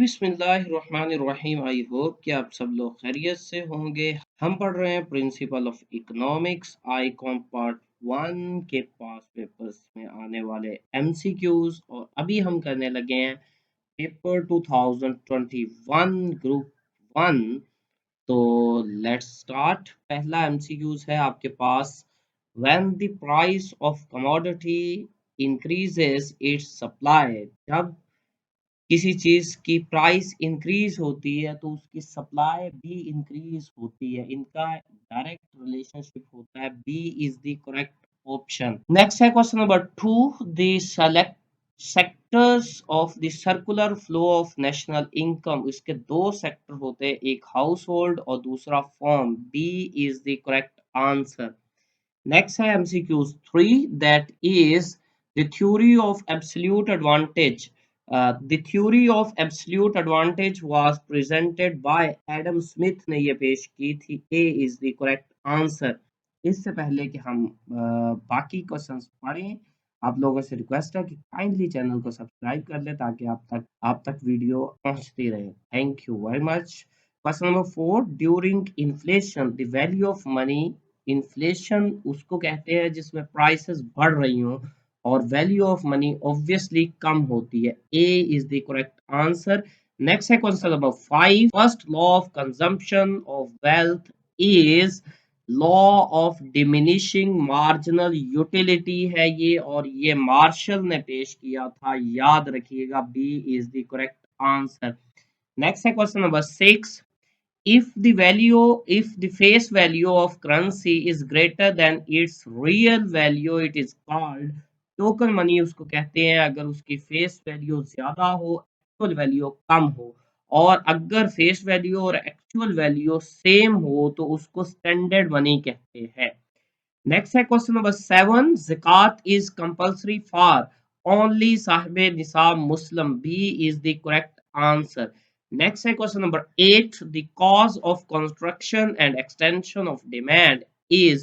बिस्मिल्लाहिर्रहमानिर्रहीम। आई होप कि आप सब लोग खैरियत से होंगे। हम पढ़ रहे हैं principle of economics Icom part 1 के पास पेपर्स में आने वाले एमसीक्यूज, और अभी हम करने लगे हैं पेपर 2021 ग्रुप 1। तो लेट्स स्टार्ट। पहला एमसीक्यूज है आपके पास, when the price of commodity increases its supply. जब किसी चीज की प्राइस इंक्रीज होती है तो उसकी सप्लाई भी इंक्रीज होती है, इनका डायरेक्ट रिलेशनशिप होता है। B is the correct option. Next है question number 2, the select sectors of the circular flow of national income. इसके दो सेक्टर होते हैं, एक हाउस होल्ड और दूसरा form. B is the correct answer. Next है MCQ 3, that is the theory of absolute advantage. The theory of absolute advantage was presented by Adam Smith ने ये पेश की थी। A is the correct answer. इससे पहले कि हम बाकी क्वेश्चंस पढ़ें, आप लोगों से रिक्वेस्ट है कि काइंडली चैनल को सब्सक्राइब कर ले ताकि आप तक वीडियो पहुंचती रहे। Thank you very much. Question number 4, during inflation the value of money. Inflation उसको कहते हैं जिसमें प्राइसेस बढ़ रही हों और वैल्यू ऑफ मनी ऑब्वियसली कम होती है। A is the correct answer. Next है question number 5, first law of consumption of wealth is law of diminishing marginal utility है ये, और ये मार्शल ने पेश किया था, याद रखिएगा। B is the correct answer. Next है question number 6, if the face value of currency is greater than its real value, it is called token money। उसको कहते हैं अगर उसकी फेस वैल्यू ज्यादा हो, एक्चुअल वैल्यू कम हो, और अगर फेस वैल्यू और एक्चुअल वैल्यू सेम हो तो उसको स्टैंडर्ड मनी कहते हैं। नेक्स्ट है क्वेश्चन नंबर 7, ज़कात इज कंपल्सरी फॉर ओनली साहिब निसाब Muslim. B is the correct answer. Next है question number 8, the cause of construction and extension of demand is.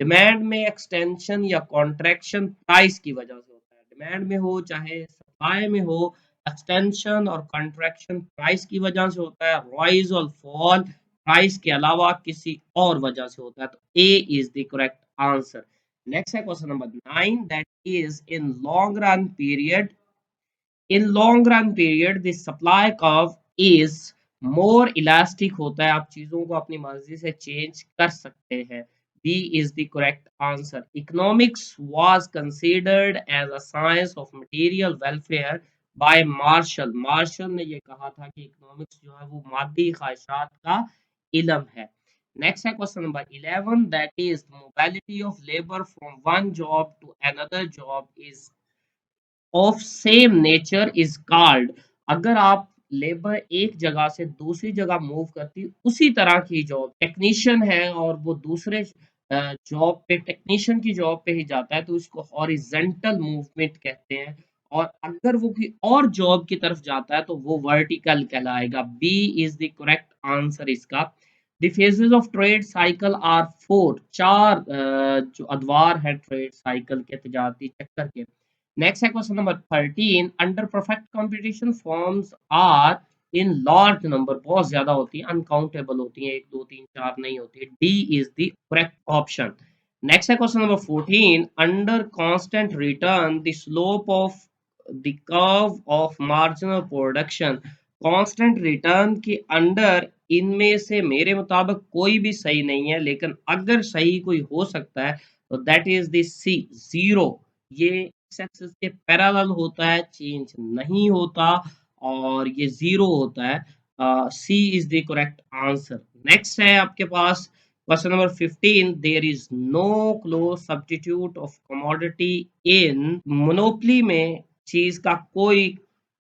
Demand में एक्सटेंशन या कॉन्ट्रैक्शन प्राइस की वजह से होता है। डिमांड में हो चाहे सप्लाई में हो, एक्सटेंशन और कॉन्ट्रैक्शन प्राइस की वजह से होता है। राइज और फॉल प्राइस के अलावा किसी और वजह से होता है। तो A is the correct answer. Next है question number 9, that is in long run period the supply curve is more elastic होता है। आप चीजों को अपनी मर्जी से चेंज कर सकते हैं। B is the correct answer. Economics was considered as a science of material welfare by Marshall. Marshall ने ये कहा था कि इकोनॉमिक्स जो है वो मादी ख्वाहिशात का इल्म है। नेक्स्ट है question number 11, that is mobility of labour from one job to another job is of same nature is called. अगर आप लेबर एक जगह से दूसरी जगह मूव करती, उसी तरह की जॉब, टेक्नीशियन है और वो दूसरे जॉब पे, टेक्नीशियन की जॉब पे ही जाता है, तो इसको हॉरिजेंटल मूवमेंट कहते हैं। और अगर वो कोई और जॉब की तरफ जाता है तो वो वर्टिकल कहलाएगा। B is the correct answer इसका। The phases of trade cycle are four. चार जो अदवार है ट्रेड साइकिल के, तजारती चक्कर के। Next है question number 13, under perfect competition firms are in large number। बहुत ज्यादा होती है, अनकाउंटेबल होती है, 1 2 3 4 नहीं होती। D is the correct option। Next है question number 14, under constant return the slope of the curve of marginal production। constant return के अंडर इनमें से मेरे मुताबिक कोई भी सही नहीं है, लेकिन अगर सही कोई हो सकता है तो that is the C, zero. ये एक्सिस के पैरेलल होता है, चेंज नहीं होता, और ये जीरो होता है। C is the correct answer. Next है आपके पास question number 15, there is no close substitute of commodity in monopoly. में चीज का कोई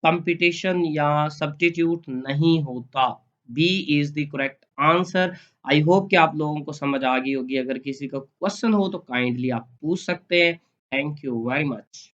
कंपटीशन या सब्स्टिट्यूट नहीं होता। B is the correct answer. I hope कि आप लोगों को समझ आ गई होगी। अगर किसी का क्वेश्चन हो तो काइंडली आप पूछ सकते हैं। Thank you very much.